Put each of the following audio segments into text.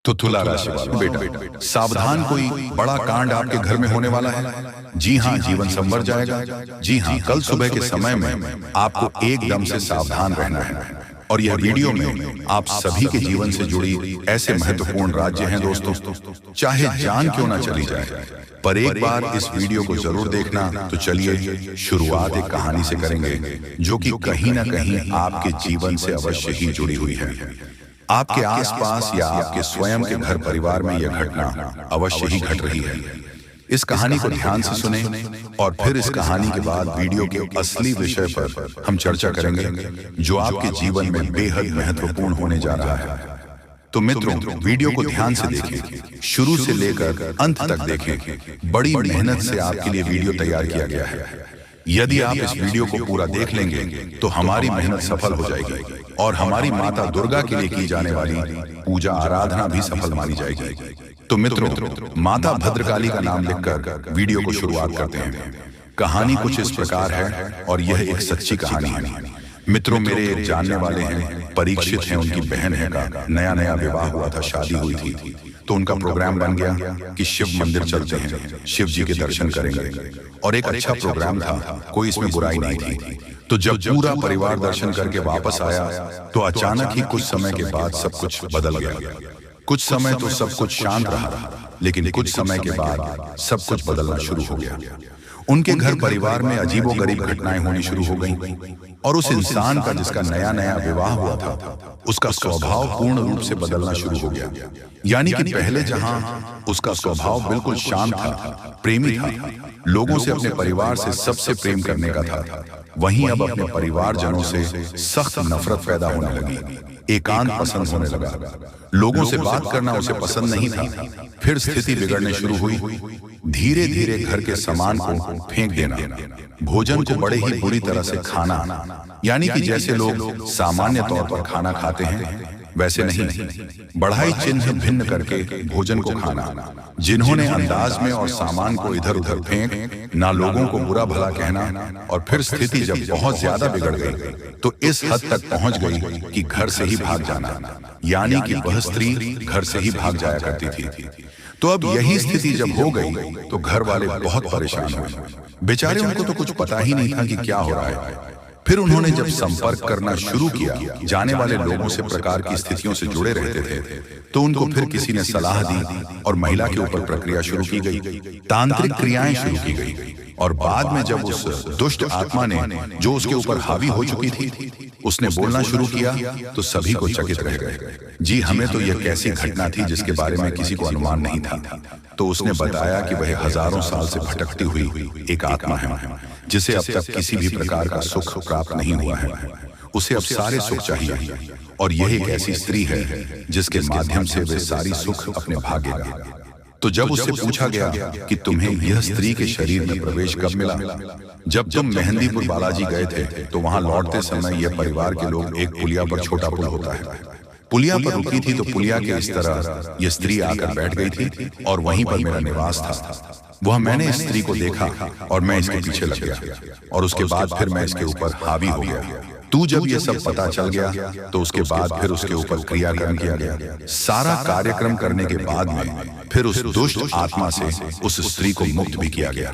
तो तुला राशि वालों, बेटा सावधान, कोई बड़ा कांड आपके घर में होने वाला है। जी हाँ, जीवन संवर जाएगा। जी हाँ, कल सुबह के समय में आपको एकदम से सावधान रहना है। और यह वीडियो में आप सभी के जीवन से जुड़ी ऐसे महत्वपूर्ण राज्य हैं दोस्तों, चाहे जान क्यों ना चली जाए, पर एक बार इस वीडियो को जरूर देखना। तो चलिए शुरुआत एक कहानी से करेंगे जो कि कहीं ना कहीं आपके जीवन से अवश्य ही जुड़ी हुई है। आपके आसपास या आपके स्वयं के घर परिवार में यह घटना अवश्य ही घट रही है। इस कहानी को ध्यान से सुने और फिर इस कहानी के बाद वीडियो के असली विषय पर हम चर्चा करेंगे जो आपके जीवन में बेहद महत्वपूर्ण होने जा रहा है। तो मित्रों, वीडियो को ध्यान से देखें, शुरू से लेकर अंत तक देखें। बड़ी मेहनत से आपके लिए वीडियो तैयार किया गया है। यदि आप इस वीडियो को पूरा देख लेंगे तो हमारी मेहनत सफल हो जाएगी और हमारी माता दुर्गा के लिए की जाने वाली पूजा आराधना भी सफल मानी जाएगी। तो मित्रों, माता भद्रकाली का नाम लिखकर वीडियो को शुरुआत करते हैं। कहानी कुछ इस प्रकार है और यह एक सच्ची कहानी है। मित्रों, मेरे एक जानने वाले हैं, परीक्षित हैं, उनकी बहन है का नया विवाह हुआ था, शादी हुई थी। तो उनका प्रोग्राम बन गया कि शिव मंदिर चलते हैं, शिव जी के दर्शन करेंगे। और एक अच्छा प्रोग्राम था, कोई इसमें बुराई नहीं थी। तो जब पूरा परिवार दर्शन करके वापस आया तो अचानक ही कुछ समय के बाद सब कुछ बदल गया। कुछ समय तो सब कुछ शांत रहा, लेकिन कुछ समय के बाद सब कुछ बदलना शुरू हो गया। उनके घर परिवार में अजीबोगरीब घटनाएं होनी शुरू हो गईं और उस इंसान का जिसका नया विवाह हुआ था, उसका स्वभाव पूर्ण रूप से बदलना शुरू हो गया। यानी कि पहले जहां उसका स्वभाव बिल्कुल शांत था, प्रेमी था, लोगों से, अपने परिवार से सबसे प्रेम करने का था, वहीं अब अपने परिवारजनों से सख्त नफरत पैदा होने लगी। एकांत पसंद होने लगा, लोगों से बात करना उसे पसंद नहीं था। फिर स्थिति बिगड़ने शुरू हुई। धीरे धीरे घर के सामान को फेंक देना, भोजन को बड़े ही बुरी तरह से खाना, यानी कि जैसे लोग सामान्य तौर पर खाना खाते हैं वैसे नहीं, बढ़ाई चिन्ह भिन्न करके भोजन को खाना, जिन्होंने अंदाज में और सामान को इधर उधर फेंक, ना लोगों को बुरा भला कहना। और फिर स्थिति जब बहुत ज्यादा बिगड़ गई तो इस हद तक पहुंच गई कि घर से ही भाग जाना, यानी कि वह स्त्री घर से ही भाग जाया करती थी। तो अब यही स्थिति जब हो गई तो घर वाले बहुत परेशान हुए। बेचारे, उनको तो कुछ पता ही नहीं था कि क्या हो रहा है। फिर उन्होंने जब संपर्क करना शुरू किया जाने वाले लोगों से, प्रकार की स्थितियों से जुड़े रहते थे, तो उनको फिर किसी ने सलाह दी और महिला के ऊपर प्रक्रिया शुरू की गई, तांत्रिक क्रियाएं शुरू की गई। और बाद में जब उस दुष्ट आत्मा ने, जो उसके ऊपर हावी हो चुकी थी, उसने बोलना शुरू किया तो सभी को चकित रह गए। जी, हमें तो यह कैसी घटना थी जिसके बारे में किसी को अनुमान नहीं था। तो उसने बताया कि वह हजारों साल से भटकती हुई एक आत्मा है, जिसे अब तक किसी भी प्रकार का सुख प्राप्त नहीं हुआ है। उसे अब सारे सुख चाहिए और यह एक ऐसी स्त्री है जिसके माध्यम से वह सारी सुख अपने भागेगा। तो जब उससे पूछा गया कि तुम्हें यह स्त्री के शरीर में प्रवेश कब मिला, जब तुम मेहंदीपुर बालाजी गए थे तो वहां लौटते समय यह परिवार के लोग, एक पुलिया पर, छोटा पुल होता है, पुलिया पर रुकी थी। तो पुलिया के इस तरह यह स्त्री आकर बैठ गई थी और वहीं पर मेरा निवास था। वह मैंने इस स्त्री को देखा और मैं इसके पीछे लग गया और उसके बाद फिर मैं इसके ऊपर हावी हो गया। तू जब ये सब पता चल गया तो उसके बाद फिर उसके ऊपर क्रियाक्रम किया गया। सारा कार्यक्रम करने के बाद में फिर उस दुष्ट आत्मा से उस स्त्री को मुक्त भी किया गया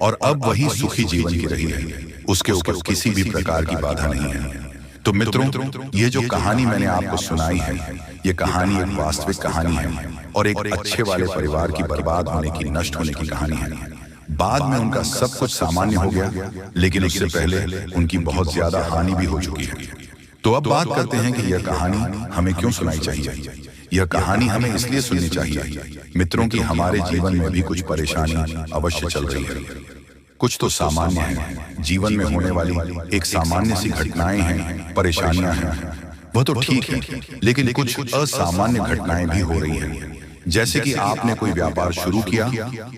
और अब वही सुखी जीवन जी रही है। उसके ऊपर किसी भी प्रकार की बाधा नहीं है। तो मित्रों, ये जो कहानी मैंने आपको सुनाई है, ये कहानी एक वास्तविक कहानी है और एक अच्छे वाले परिवार की बर्बाद होने की, नष्ट होने की कहानी है। बाद में उनका सब कुछ सामान्य हो गया, लेकिन उससे पहले उनकी बहुत ज्यादा हानि भी हो चुकी है। तो अब बात करते हैं कि यह कहानी हमें क्यों सुनाई चाहिए। यह कहानी हमें इसलिए सुननी चाहिए मित्रों कि हमारे जीवन में भी कुछ परेशानी अवश्य चल रही है। कुछ तो सामान्य है, जीवन में होने वाली एक सामान्य सी घटनाएं हैं, परेशानियां हैं, वह तो ठीक है, लेकिन कुछ असामान्य घटनाएं भी हो रही हैं। जैसे कि आपने कोई व्यापार शुरू किया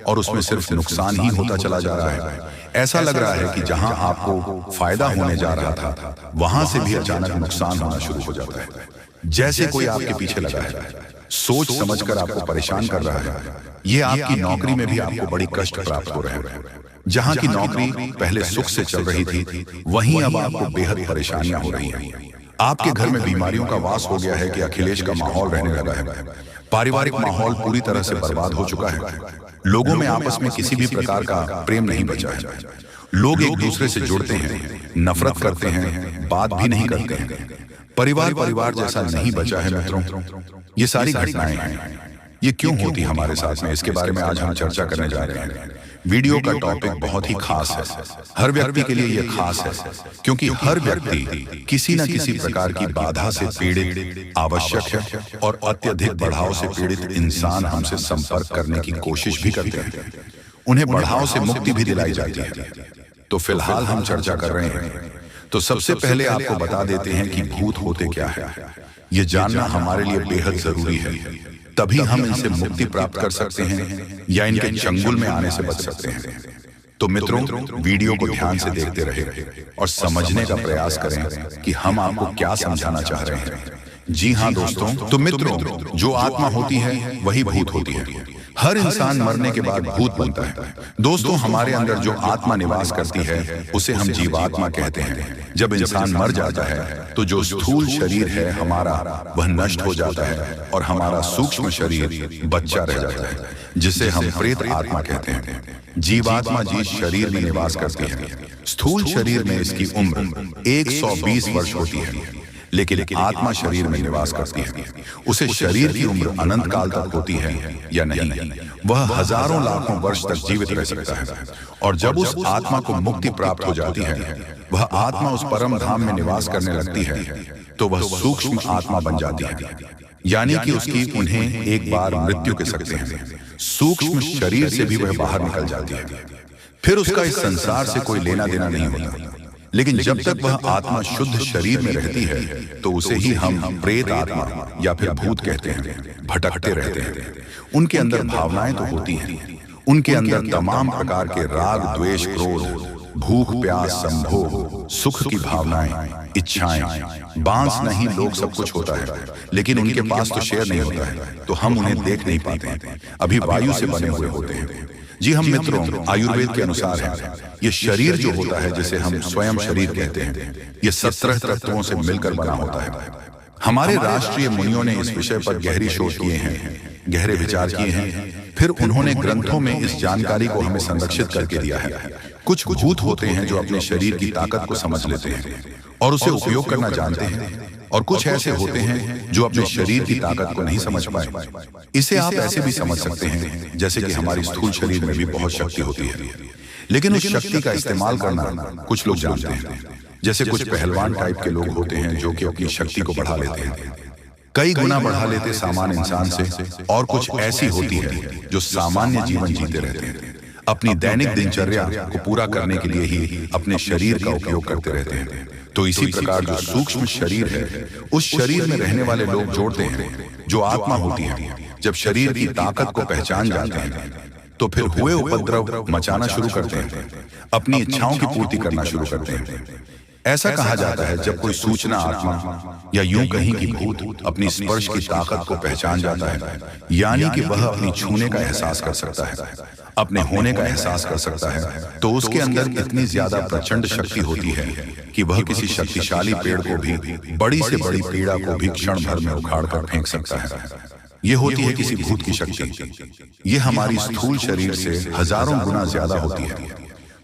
और उसमें सिर्फ नुकसान ही होता चला जा रहा है। ऐसा लग रहा है कि जहां आपको फायदा होने जा रहा था, वहां से भी अचानक नुकसान होना शुरू हो जाता है। जैसे कोई आपके पीछे लगा है, सोच समझकर आपको परेशान कर रहा है। ये आपकी नौकरी में भी आपको बड़ी कष्ट प्राप्त हो रहे हैं। जहां की नौकरी पहले सुख से चल रही थी, वहीं अब आपको बेहद परेशानियां हो रही हैं। आपके घर में बीमारियों का वास हो गया है कि अखिलेश का माहौल रहने लगा है। पारिवारिक माहौल पूरी तरह से बर्बाद हो चुका है। लोगों में आपस में किसी भी प्रकार का प्रेम नहीं बचा है। लोग एक दूसरे से जुड़ते हैं, नफरत करते हैं, बात भी नहीं करते हैं। परिवार जैसा नहीं बचा है मित्रों। ये सारी घटनाएं हैं, ये क्यों होती हमारे साथ में, इसके बारे में आज हम चर्चा करने जा रहे हैं। वीडियो का टॉपिक बहुत ही खास है। हर व्यक्ति के लिए यह खास है क्योंकि हर व्यक्ति किसी न किसी प्रकार की बाधा से पीड़ित आवश्यक है और अत्यधिक बढ़ाव से पीड़ित इंसान हमसे संपर्क करने की कोशिश भी करते हैं। उन्हें बढ़ाव से मुक्ति भी दिलाई जाती है। तो फिलहाल हम चर्चा कर रहे हैं। तो सबसे पहले आपको बता देते हैं कि भूत होते क्या है। ये जानना हमारे लिए बेहद जरूरी है, तभी हम इनसे मुक्ति प्राप्त कर सकते हैं या इनके चंगुल में आने से बच सकते हैं। तो मित्रों, वीडियो को ध्यान से देखते रहे और समझने का प्रयास करें कि हम आपको क्या समझाना चाह रहे हैं। जी हाँ दोस्तों, तो मित्रों, जो आत्मा होती है वही भूत होती है। हर इंसान मरने के बाद भूत बनता है। दोस्तों, हमारे अंदर जो आत्मा निवास करती है उसे हम जीवात्मा कहते हैं। जब इंसान मर जाता है तो जो स्थूल शरीर है हमारा, वह नष्ट हो जाता है और हमारा सूक्ष्म शरीर बच्चा रह जाता है, जिसे हम प्रेत आत्मा कहते हैं। जीवात्मा जिस शरीर में निवास करती है, स्थूल शरीर में इसकी उम्र 120 वर्ष होती है, लेकिन आत्मा शरीर में निवास करती है। उसे शरीर की उम्र अनंत काल तक होती है या नहीं, वह हजारों लाखों वर्ष तक जीवित रह सकता है। और जब उस आत्मा को मुक्ति प्राप्त हो जाती है, वह आत्मा उस परम धाम में निवास करने लगती है, तो वह सूक्ष्म आत्मा बन जाती है, यानी कि उसकी उन्हें एक बार मृत्यु कह सकते हैं। सूक्ष्म शरीर से भी वह बाहर निकल जाती है। फिर उसका इस संसार से कोई लेना देना नहीं होता। लेकिन जब तक वह आत्मा शुद्ध शरीर में रहती है तो उसे ही हम प्रेत आत्मा या फिर भूत कहते हैं। भटकते रहते हैं। उनके अंदर भावनाएं तो होती हैं, उनके अंदर तमाम प्रकार के राग, द्वेष, क्रोध, भूख, प्यास, संभोग, सुख की भावनाएं, इच्छाएं, बांस नहीं लोग सब कुछ होता है, लेकिन उनके पास तो शेर नहीं होता है, तो हम उन्हें देख नहीं पाते, अभी वायु से बने हुए होते हैं। जी हम मित्रों, आयुर्वेद के अनुसार है, ये शरीर जो होता है, जिसे हम स्वयं शरीर कहते हैं, ये 17 तत्वों से मिलकर बना होता है। हमारे राष्ट्रीय मुनियों ने इस विषय पर गहरी शोध किए हैं, गहरे विचार किए हैं। फिर उन्होंने ग्रंथों में इस जानकारी को हमें संरक्षित करके दिया है। कुछ भूत होते हैं जो अपने शरीर की ताकत को समझ लेते हैं और उसे उपयोग करना जानते हैं, और कुछ ऐसे होते हैं जो अपने शरीर की ताकत को नहीं समझ पाए। इसे आप ऐसे भी समझ सकते हैं जैसे कि हमारी स्थूल शरीर में भी बहुत शक्ति होती है, लेकिन उस शक्ति का इस्तेमाल करना कुछ लोग जानते हैं। जैसे कुछ पहलवान टाइप के लोग होते हैं जो कि अपनी शक्ति को बढ़ा लेते हैं, कई गुना बढ़ा लेते सामान्य इंसान से। और कुछ ऐसी होती है जो सामान्य जीवन जीते रहते हैं, अपनी दैनिक दिनचर्या को पूरा करने के लिए ही अपने शरीर का उपयोग करते रहते हैं। तो इसी प्रकार जो सूक्ष्म शरीर है, उस शरीर में रहने वाले लोग जोड़ते हैं जो आत्मा होती है। जब शरीर की ताकत को पहचान जाते हैं तो फिर हुए उपद्रव मचाना शुरू करते हैं, अपनी इच्छाओं की पूर्ति करना शुरू करते हैं। ऐसा कहा जाता है जब कोई सूचना आत्मा या यूं कहीं कि भूत अपनी स्पर्श की ताकत को पहचान जाता है, यानी कि वह अपनी छूने का एहसास कर सकता है, अपने होने का एहसास कर सकता है, तो उसके अंदर इतनी ज्यादा प्रचंड शक्ति होती है कि वह किसी शक्तिशाली पेड़ को भी, बड़ी से बड़ी पीड़ा को भी क्षण भर में उखाड़ कर फेंक सकता है। ये होती है किसी भूत की शक्ति। ये हमारी स्थूल शरीर से हजारों गुना ज्यादा होती है।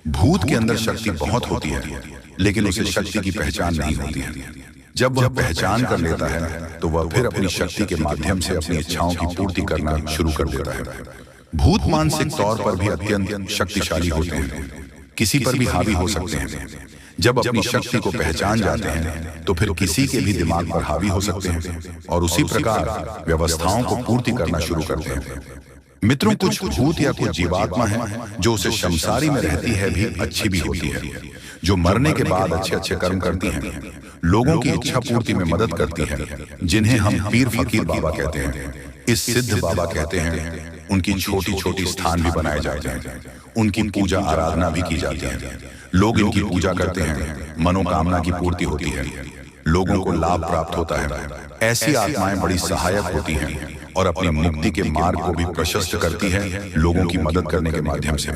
भूत के अंदर शक्ति बहुत होती है, लेकिन उसे शक्ति की पहचान नहीं होती है। जब वह पहचान कर लेता है तो वह फिर अपनी शक्ति के माध्यम से अपनी इच्छाओं की पूर्ति करना शुरू कर देता है। भूत मानसिक तौर पर भी अत्यंत शक्तिशाली होते हैं, किसी पर भी हावी हो सकते हैं। जब अपनी शक्ति को पहचान जाते हैं तो फिर किसी के भी दिमाग पर हावी हो सकते हैं और उसी प्रकार व्यवस्थाओं को पूर्ति करना शुरू करते हैं। मित्रों, कुछ भूत या कुछ जीवात्मा है जो उसे शमसारी में रहती है भी अच्छी भी होती है, जो मरने के बाद अच्छे अच्छे कर्म करती हैं, लोगों की इच्छा पूर्ति में मदद करती है, जिन्हें हम पीर फकीर बाबा कहते हैं, इस सिद्ध बाबा कहते हैं। उनकी छोटी छोटी स्थान भी बनाए जाते हैं, उनकी पूजा आराधना भी की जाती है। लोग इनकी पूजा करते हैं, मनोकामना की पूर्ति होती है, लोगों को लाभ प्राप्त होता है। ऐसी आत्माएं बड़ी सहायक होती हैं और अपनी मुक्ति के मार्ग को भी प्रशस्त करती है लोगों की मदद करने के माध्यम से।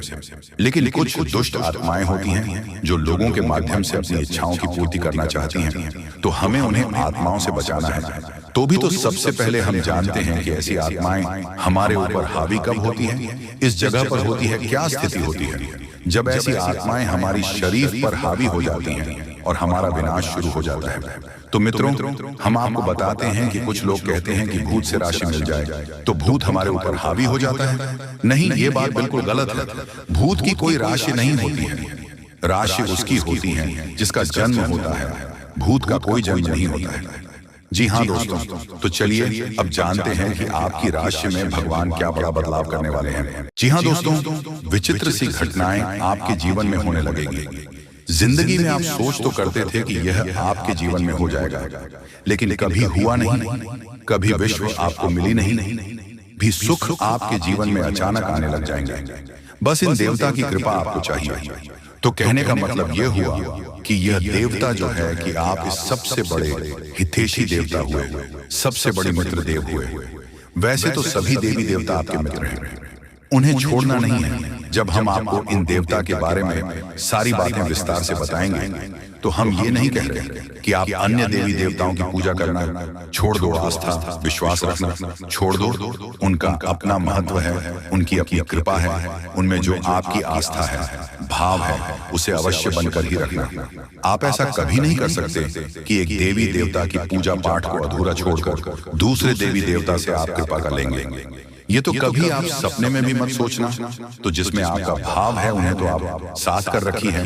लेकिन कुछ दुष्ट आत्माएं होती हैं जो लोगों के माध्यम से अपनी इच्छाओं की पूर्ति करना चाहती हैं, तो हमें उन्हें आत्माओं से बचाना है। तो भी तो सबसे पहले हम जानते हैं कि ऐसी आत्माएं हमारे ऊपर हावी कब होती हैं, इस जगह पर होती है, क्या स्थिति होती है। जब ऐसी आत्माएं हमारी शरीर पर हावी हो जाती हैं और हमारा विनाश शुरू हो जाता है। तो मित्रों, हम आपको बताते हैं कि कुछ लोग कहते हैं कि भूत से राशि मिल जाए तो भूत हमारे ऊपर हावी हो जाता है। नहीं, ये बात बिल्कुल गलत है। भूत की कोई राशि नहीं होती है, राशि उसकी होती है जिसका जन्म होता है। भूत का कोई जन्म नहीं होता है। जी हाँ दोस्तों, तो चलिए अब जानते हैं कि आपकी राशि में भगवान क्या बड़ा बदलाव करने वाले हैं। जी हाँ दोस्तों, विचित्र सी घटनाएं आपके जीवन में होने लगेगी। जिंदगी में आप सोच तो करते थे कि यह आपके जीवन में हो जाएगा, लेकिन कभी हुआ नहीं। कभी विश्व आपको मिली नहीं, भी सुख आपके जीवन में अचानक आने लग जाएंगे। बस इन देवता की कृपा आपको चाहिए। तो कहने का मतलब यह हुआ कि यह देवता जो है कि आप इस सबसे बड़े हितैषी देवता हुए, सबसे बड़े मित्र देव हुए। वैसे तो सभी देवी देवता आपके मित्र हैं, उन्हें छोड़ना नहीं है। जब हम आपको इन देवता के बारे में सारी बातें विस्तार से बताएंगे तो हम ये नहीं कह रहे कि आप अन्य देवी देवताओं की पूजा करना छोड़ दो, आस्था विश्वास रखना छोड़ दो। उनका अपना महत्व है, उनकी अपनी कृपा है, उनमें जो आपकी आस्था है, भाव है, उसे अवश्य बनकर ही रखना। आप ऐसा कभी नहीं कर सकते कि एक देवी देवता की पूजा पाठ को अधूरा छोड़कर दूसरे देवी देवता से आप कृपा कर लेंगे। ये तो कभी आप सपने में भी मत सोचना। तो जिसमें आपका भाव है उन्हें तो आप साथ कर रखी है,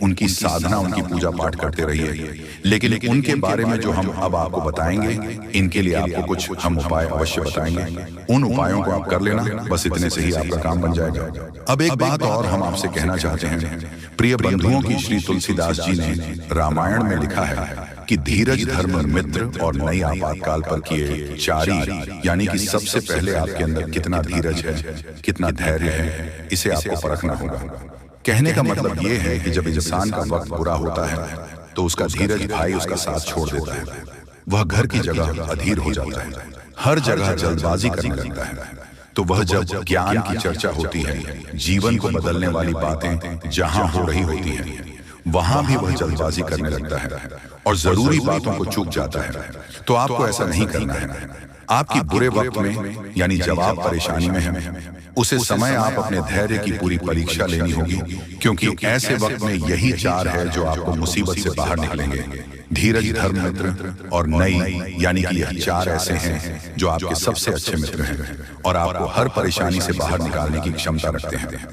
उनकी साधना, उनकी पूजा पाठ करते रहिए। लेकिन उनके बारे में जो हम अब आपको बताएंगे, इनके लिए आपको कुछ हम उपाय अवश्य बताएंगे। उन उपायों को आप कर लेना, बस इतने से ही आपका काम बन जाएगा। अब एक बात और हम आपसे कहना चाहते हैं, प्रिय बंधुओं की श्री तुलसीदास जी ने रामायण में लिखा है कि धीरज धर्म मित्र और नई आपातकाल पर किए चारी, यानी कि सबसे पहले आपके अंदर कितना धीरज है, कितना धैर्य है, इसे आपको परखना होगा। कहने का मतलब ये है कि जब इंसान का वक्त बुरा होता है तो उसका धीरज भाई उसका साथ छोड़ देता है। वह घर की जगह अधीर हो जाता है, हर जगह जल्दबाजी करने लगता है। तो वह जब ज्ञान की चर्चा होती है, जीवन को बदलने वाली बातें जहां हो रही होती हैं, वहां भी वह जल्दबाजी करने लगता है और जरूरी बातों को चूक जाता है। तो आपको ऐसा नहीं करना है। आपकी बुरे वक्त में, यानी जब आप परेशानी में हैं, उसे समय आप अपने धैर्य की पूरी परीक्षा लेनी होगी, क्योंकि ऐसे वक्त में यही चार है जो आपको मुसीबत से बाहर निकलेंगे। धीरज, धर्म, मित्र और नई, यानी कि यह चार ऐसे हैं जो आपके सबसे अच्छे मित्र हैं और आपको हर परेशानी से बाहर निकालने की क्षमता रखते हैं।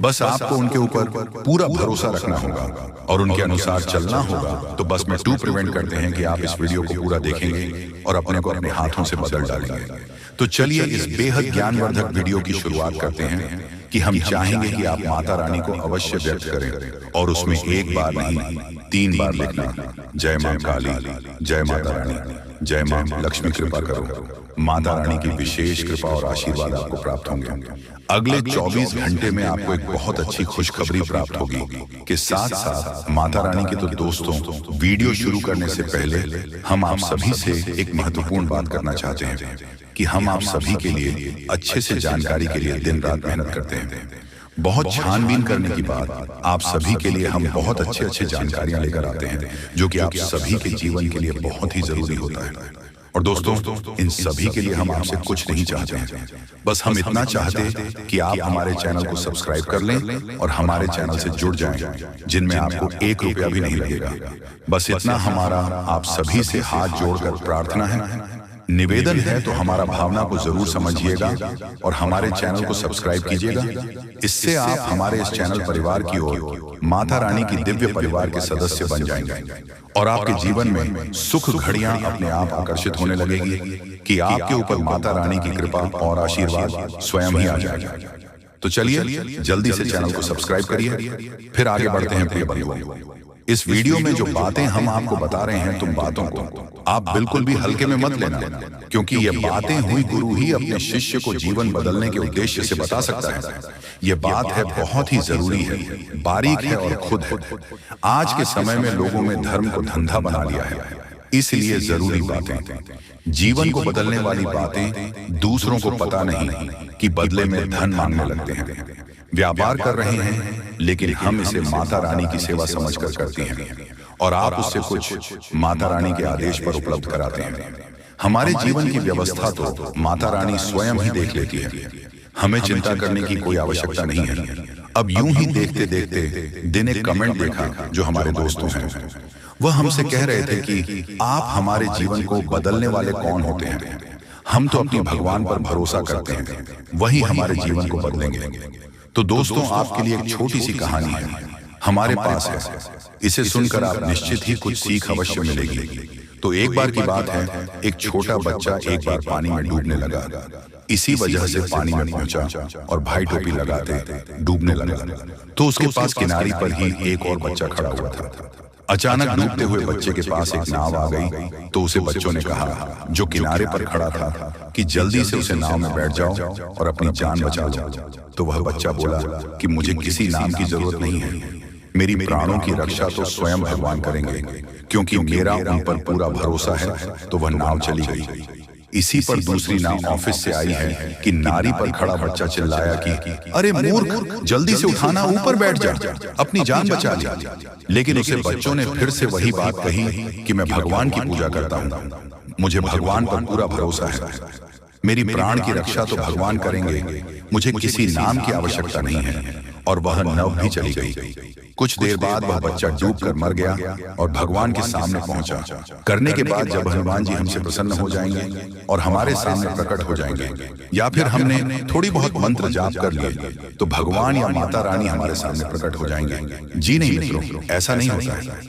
बस आपको उनके ऊपर पूरा भरोसा रखना होगा और उनके अनुसार चलना होगा। तो बस में टू प्रिवेंट करते हैं कि आप इस वीडियो को पूरा देखेंगे और अपने को अपने हाथों से बदल डालेंगे। तो चलिए इस बेहद ज्ञानवर्धक वीडियो की शुरुआत करते हैं कि हम चाहेंगे कि आप माता रानी को अवश्य व्यक्त करें और उसमें एक बार नहीं 3 बार लिखना, जय मां काली, जय माता रानी, जय मां लक्ष्मी, कृपा करो। माता रानी की विशेष कृपा और आशीर्वाद आपको प्राप्त होंगे। अगले 24 घंटे में आपको एक बहुत अच्छी खुशखबरी प्राप्त होगी कि साथ साथ माता रानी के तो दोस्तों, वीडियो शुरू करने से पहले हम आप सभी से एक महत्वपूर्ण बात करना चाहते हैं कि हम आप सभी के लिए अच्छे से जानकारी के लिए दिन रात मेहनत करते हैं। बहुत छानबीन करने की बाद आप सभी के लिए हम बहुत अच्छे जानकारियां लेकर आते हैं जो कि आप सभी के जीवन के लिए बहुत ही जरूरी होता है। और दोस्तों, इन सभी के लिए हम आपसे कुछ नहीं चाहते हैं, बस हम इतना चाहते हैं कि आप हमारे चैनल को सब्सक्राइब कर लें और हमारे चैनल से जुड़ जाएं, जिनमें आपको 1 रुपया भी नहीं लगेगा। बस इतना हमारा आप सभी से हाथ जोड़कर प्रार्थना है, निवेदन है। तो हमारा भावना को जरूर समझिएगा और हमारे चैनल को सब्सक्राइब कीजिएगा। इससे आप हमारे इस चैनल परिवार की ओर माता रानी की दिव्य परिवार के सदस्य बन जाएंगे और आपके जीवन में सुख घड़ियां अपने आप आकर्षित होने लगेगी कि आपके ऊपर माता रानी की कृपा और आशीर्वाद स्वयं ही आ जाएगा। तो चलिए जल्दी से चैनल को सब्सक्राइब करिए, फिर आगे बढ़ते हैं प्रिय बंधुओं। इस वीडियो में जो बातें हम आपको बता रहे हैं, तुम बातों को आप बिल्कुल भी हल्के में मत लेना, क्योंकि ये बातें हुई गुरु ही अपने शिष्य को जीवन बदलने के उद्देश्य से बता सकता है। ये बात है बहुत ही जरूरी है, बारीक है और खुद है। आज के समय में लोगों में धर्म को धंधा बना लिया है, इसलिए जरूरी बातें जीवन को बदलने वाली बातें दूसरों को पता नहीं कि बदले में धन मांगने लगते हैं। व्यापार कर रहे हैं लेकिन हम इसे माता रानी की सेवा समझकर करते हैं और आप उससे कुछ माता रानी के आदेश पर उपलब्ध कराते हैं। हमारे जीवन की व्यवस्था तो माता रानी स्वयं ही देख लेती है, हमें चिंता करने की कोई आवश्यकता नहीं है। अब यूं ही देखते देखते दिन एक कमेंट देखा जो हमारे दोस्तों हैं। वह हमसे कह रहे थे कि आप हमारे जीवन को बदलने वाले कौन होते हैं? हम तो अपने भगवान पर भरोसा करते हैं, वही हमारे जीवन को बदलेंगे। तो दोस्तों, आपके लिए एक छोटी सी कहानी है हमारे पास है। इसे सुनकर आप निश्चित ही कुछ सीख अवश्य मिलेगी। तो एक बार की बात है, एक छोटा बच्चा एक बार पानी में डूबने लगा। इसी वजह से पानी में पहुंचा और भाई टोपी लगाते डूबने लगा। तो उसके पास किनारे पर ही एक और बच्चा खड़ा हुआ था। अचानक डूबते हुए बच्चे के पास एक नाव आ गई। तो उसे बच्चों ने कहा, जो किनारे पर खड़ा था, कि जल्दी से उसे नाव में बैठ जाओ और अपनी जान बचा लो। तो वह बच्चा बोला कि मुझे किसी नाम की जरूरत नहीं है, मेरी प्राणों की रक्षा तो स्वयं भगवान करेंगे, क्योंकि मेरा उन पर पूरा भरोसा है। तो वह नाव चली गई। इसी पर दूसरी नाव ऑफिस से आई है कि नारी पर खड़ा बच्चा चिल्लाया कि अरे मूर्ख, जल्दी से उठाना, ऊपर बैठ जा, अपनी जान बचा ले। लेकिन उसे बच्चों ने फिर से वही बात कही कि मैं भगवान की पूजा करता हूँ, मुझे भगवान पर पूरा भरोसा है, मेरी प्राण की रक्षा तो भगवान करेंगे, मुझे किसी नाम की आवश्यकता नहीं है। और वह नाव भी चली गई। कुछ देर बाद वह बच्चा डूबकर मर गया और भगवान के सामने पहुंचा। करने के बाद जब हनुमान जी हमसे प्रसन्न हो जाएंगे और हमारे सामने प्रकट हो जाएंगे, या फिर हमने थोड़ी बहुत मंत्र जाप कर लिए, तो भगवान या माता रानी हमारे सामने प्रकट हो जाएंगे। जी नहीं मित्रों, ऐसा नहीं होता है।